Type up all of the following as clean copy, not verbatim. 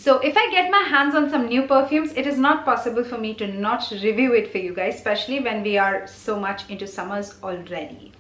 So if I get my hands on some new perfumes, it is not possible for me to not review it for you guys, especially when we are so much into summers already.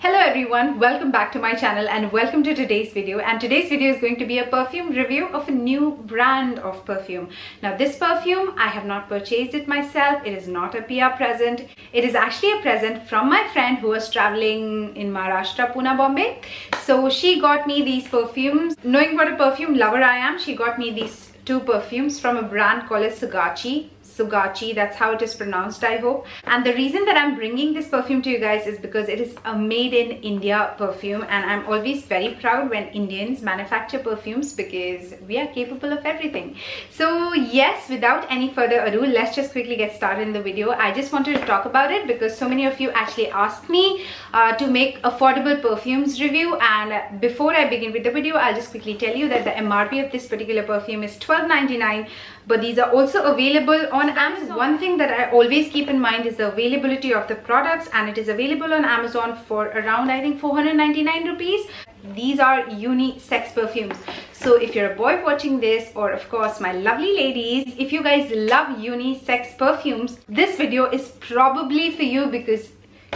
Hello everyone, welcome back to my channel and welcome to today's video. And today's video is going to be a perfume review of a new brand of perfume. Now this perfume, I have not purchased it myself. It is not a PR present. It is actually a present from my friend who was traveling in Maharashtra, Pune, Bombay. So she got me these perfumes. Knowing what a perfume lover I am, she got me these two perfumes from a brand called Sugachi. Sugachi, that's how it is pronounced, I hope. And the reason that I'm bringing this perfume to you guys is because it is a made in India perfume, and I'm always very proud when Indians manufacture perfumes because we are capable of everything. So yes, without any further ado, let's just quickly get started in the video. I just wanted to talk about it because so many of you actually asked me to make affordable perfumes review, and before I begin with the video, I'll just quickly tell you that the MRP of this particular perfume is $12.99, but these are also available on Amazon. One thing that I always keep in mind is the availability of the products, and it is available on Amazon for around, I think, 499 rupees. These are unisex perfumes. So if you're a boy watching this, or of course my lovely ladies, if you guys love unisex perfumes, this video is probably for you because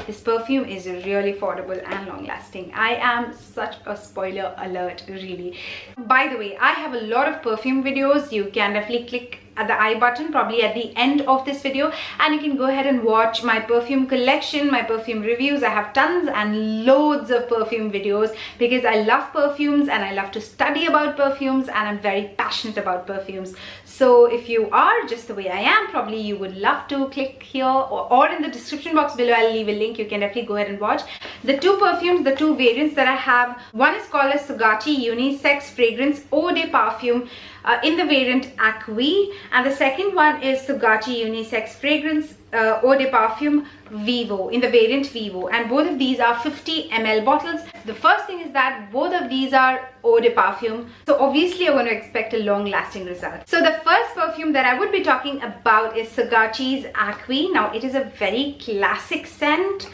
this perfume is really affordable and long lasting. I am such a spoiler alert, really. By the way, I have a lot of perfume videos. You can definitely click at the I button probably at the end of this video, and you can go ahead and watch my perfume collection, my perfume reviews. I have tons and loads of perfume videos because I love perfumes and I love to study about perfumes, and I'm very passionate about perfumes. So if you are just the way I am, probably you would love to click here, or in the description box below I'll leave a link. You can definitely go ahead and watch the two perfumes, the two variants that I have. One is called a Sugachi Unisex Fragrance Eau de Parfum in the variant Acqui, and the second one is Sugachi Unisex Fragrance Eau de Parfum Vivo in the variant Vivo, and both of these are 50 ml bottles. The first thing is that both of these are Eau de Parfum, so obviously you're going to expect a long lasting result. So the first perfume that I would be talking about is Sugachi's Acqui. Now it is a very classic scent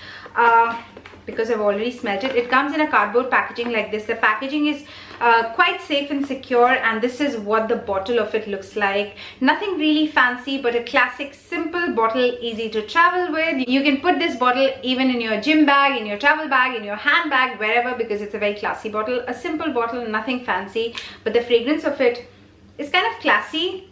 because I've already smelled it. It comes in a cardboard packaging like this. The packaging is quite safe and secure, and this is what the bottle of it looks like. Nothing really fancy, but a classic simple bottle, easy to travel with. You can put this bottle even in your gym bag, in your travel bag, in your handbag, wherever, because it's a very classy bottle. A simple bottle, nothing fancy, but the fragrance of it is kind of classy.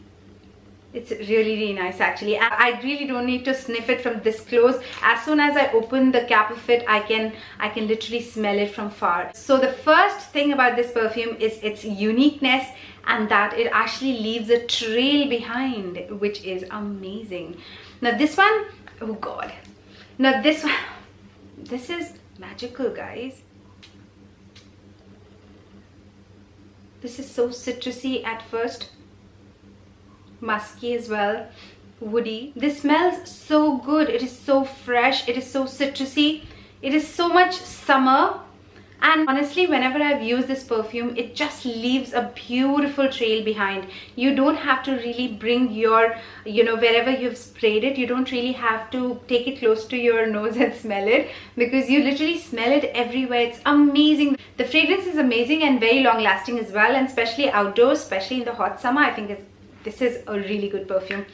It's really nice actually. I really don't need to sniff it from this close. As soon as I open the cap of it, I can literally smell it from far. So the first thing about this perfume is its uniqueness, and that it actually leaves a trail behind, which is amazing. Now this one, oh god. Now this one, this is magical, guys. This is so citrusy at first, musky as well, woody. This smells so good. It is so fresh, it is so citrusy, it is so much summer. And honestly, whenever I've used this perfume, it just leaves a beautiful trail behind. You don't have to really bring your, wherever you've sprayed it, you don't really have to take it close to your nose and smell it, because you literally smell it everywhere. It's amazing. The fragrance is amazing and very long lasting as well, and especially outdoors, especially in the hot summer, I think this is a really good perfume.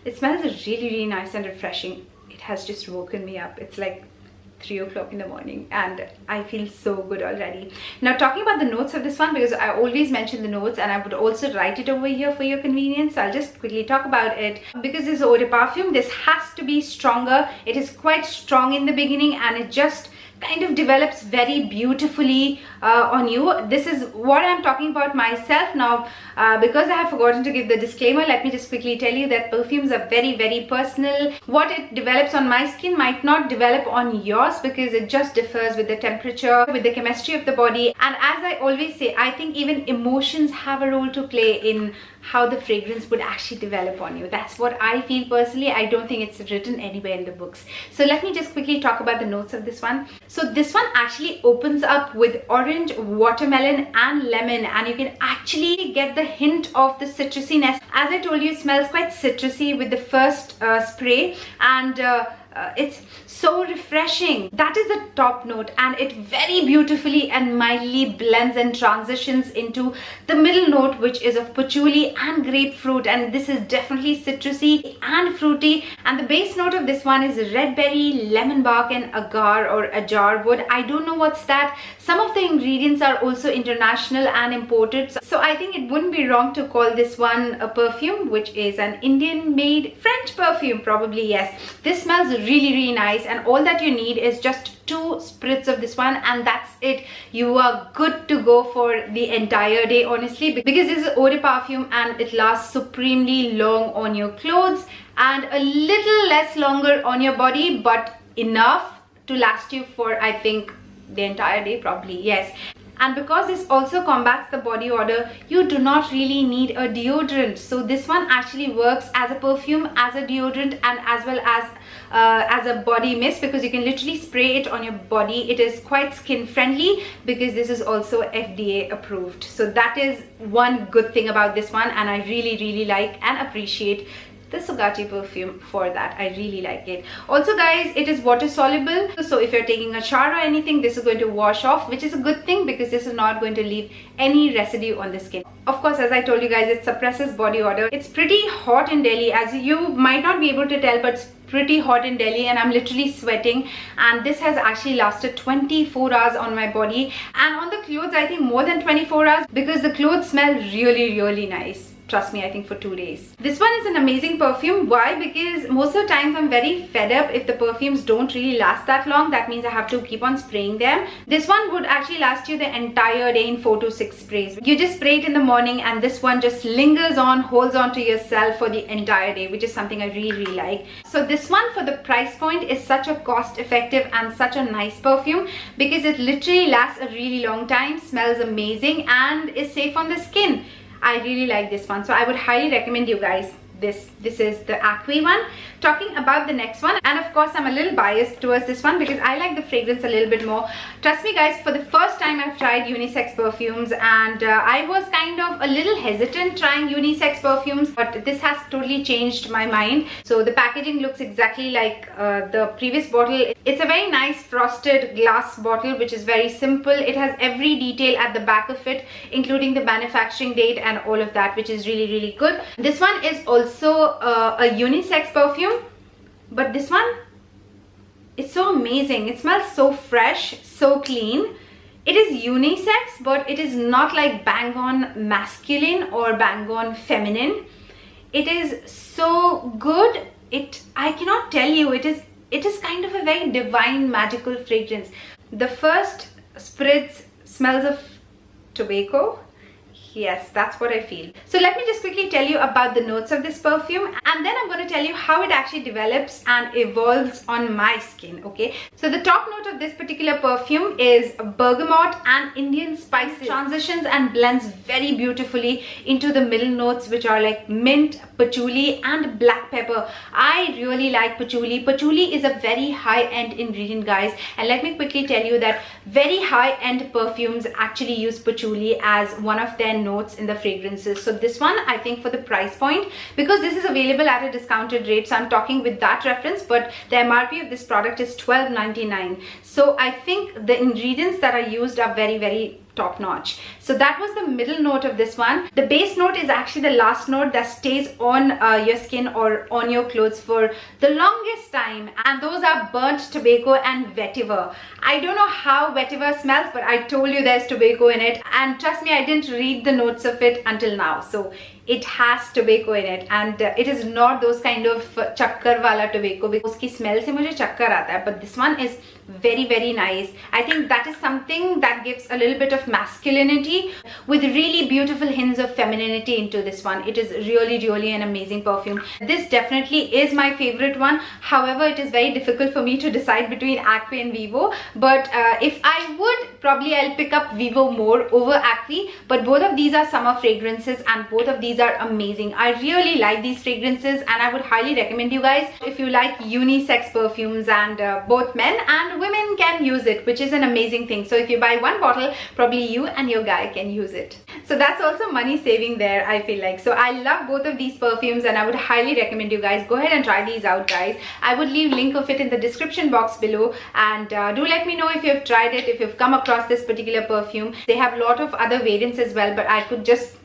It smells really nice and refreshing. It has just woken me up. It's like 3 o'clock in the morning and I feel so good already. Now talking about the notes of this one, because I always mention the notes and I would also write it over here for your convenience, so I'll just quickly talk about it. Because this eau de parfum, this has to be stronger. It is quite strong in the beginning and it just kind of develops very beautifully on you. This is what I'm talking about myself now. Because I have forgotten to give the disclaimer, let me just quickly tell you that perfumes are very personal. What it develops on my skin might not develop on yours, because it just differs with the temperature, with the chemistry of the body. And as I always say, I think even emotions have a role to play in how the fragrance would actually develop on you. That's what I feel personally. I don't think it's written anywhere in the books. So let me just quickly talk about the notes of this one. So this one actually opens up with orange, watermelon and lemon, and you can actually get the hint of the citrusiness. As I told you, it smells quite citrusy with the first spray, and It's so refreshing. That is the top note, and it very beautifully and mildly blends and transitions into the middle note, which is of patchouli and grapefruit, and this is definitely citrusy and fruity. And the base note of this one is red berry, lemon bark, and agar or ajar wood. I don't know what's that. Some of the ingredients are also international and imported, so I think it wouldn't be wrong to call this one a perfume, which is an Indian made French perfume, probably. Yes, this smells really nice, and all that you need is just 2 spritz of this one, and that's it. You are good to go for the entire day, honestly, because this is eau de perfume and it lasts supremely long on your clothes and a little less longer on your body, but enough to last you for, I think, the entire day, probably. Yes. And because this also combats the body odor, you do not really need a deodorant. So this one actually works as a perfume, as a deodorant, and as well as a body mist, because you can literally spray it on your body. It is quite skin friendly because this is also FDA approved. So that is one good thing about this one, and I really like and appreciate the Sugati perfume for that. I really like it. Also guys, it is water soluble, so if you're taking a shower or anything, this is going to wash off, which is a good thing because this is not going to leave any residue on the skin. Of course, as I told you guys, it suppresses body odor. It's pretty hot in Delhi, as you might not be able to tell, but it's pretty hot in Delhi and I'm literally sweating, and this has actually lasted 24 hours on my body, and on the clothes I think more than 24 hours, because the clothes smell really nice. Trust me, I think for 2 days. This one is an amazing perfume. Why? Because most of the times I'm very fed up if the perfumes don't really last that long. That means I have to keep on spraying them. This one would actually last you the entire day in 4 to 6 sprays. You just spray it in the morning and this one just lingers on, holds on to yourself for the entire day, which is something I really like. So this one, for the price point, is such a cost effective and such a nice perfume because it literally lasts a really long time, smells amazing, and is safe on the skin. I really like this one, so I would highly recommend you guys this. This is the Acqui one. Talking about the next one, and of course I'm a little biased towards this one because I like the fragrance a little bit more. Trust me guys, for the first time I've tried unisex perfumes, and I was kind of a little hesitant trying unisex perfumes, but this has totally changed my mind. So the packaging looks exactly like the previous bottle. It's a very nice frosted glass bottle, which is very simple. It has every detail at the back of it, including the manufacturing date and all of that, which is really good. This one is also a unisex perfume, but this one, it's so amazing. It smells so fresh, so clean. It is unisex, but it is not like bang on masculine or bang on feminine. It is so good. I cannot tell you, it is kind of a very divine, magical fragrance. The first spritz smells of tobacco. Yes, that's what I feel. So let me just quickly tell you about the notes of this perfume, and then I'm going to tell you how it actually develops and evolves on my skin, okay? So the top note of this particular perfume is bergamot and Indian spices. Transitions and blends very beautifully into the middle notes, which are like mint, patchouli, and black pepper. I really like patchouli. Patchouli is a very high-end ingredient, guys, and let me quickly tell you that very high-end perfumes actually use patchouli as one of their notes in the fragrances. So this one, I think for the price point, because this is available at a discounted rate, so I'm talking with that reference, but the MRP of this product is $12.99. So I think the ingredients that are used are very top notch. So that was the middle note of this one. The base note is actually the last note that stays on your skin or on your clothes for the longest time, and those are burnt tobacco and vetiver. I don't know how vetiver smells, but I told you there's tobacco in it, and trust me, I didn't read the notes of it until now. So it has tobacco in it, and it is not those kind of chakkar wala tobacco, because uski smell se mujhe chakkar aata hai, but this one is very nice. I think that is something that gives a little bit of masculinity with really beautiful hints of femininity into this one. It is really an amazing perfume. This definitely is my favorite one. However, it is very difficult for me to decide between Acqui and Vivo, but if I would, probably I'll pick up Vivo more over Acqui, but both of these are summer fragrances and both of these are amazing. I really like these fragrances, and I would highly recommend you guys, if you like unisex perfumes and both men and and women can use it, which is an amazing thing. So if you buy one bottle, probably you and your guy can use it. So that's also money saving there, I feel like. So I love both of these perfumes and I would highly recommend you guys go ahead and try these out, guys. I would leave link of it in the description box below, and do let me know if you've tried it, if you've come across this particular perfume. They have a lot of other variants as well, but I could just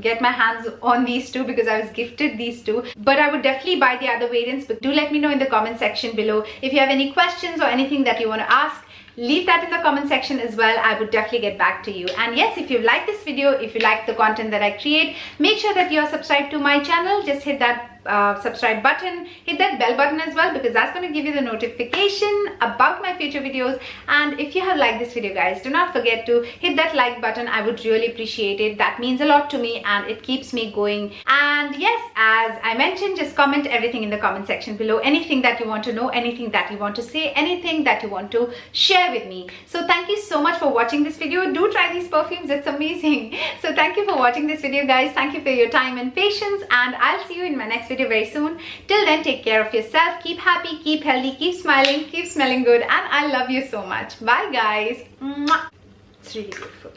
get my hands on these two because I was gifted these two, but I would definitely buy the other variants. But do let me know in the comment section below if you have any questions or anything that you want to ask. Leave that in the comment section as well. I would definitely get back to you. And yes, if you like this video, if you like the content that I create, make sure that you are subscribed to my channel. Just hit that subscribe button, hit that bell button as well, because that's going to give you the notification about my future videos. And if you have liked this video, guys, do not forget to hit that like button. I would really appreciate it. That means a lot to me and it keeps me going. And yes, as I mentioned, just comment everything in the comment section below. Anything that you want to know, anything that you want to say, anything that you want to share with me. So thank you so much for watching this video. Do try these perfumes, it's amazing. So thank you for watching this video, guys. Thank you for your time and patience, and I'll see you in my next video very soon. Till then, take care of yourself, keep happy, keep healthy, keep smiling, keep smelling good, and I love you so much. Bye, guys. Mwah. It's really beautiful.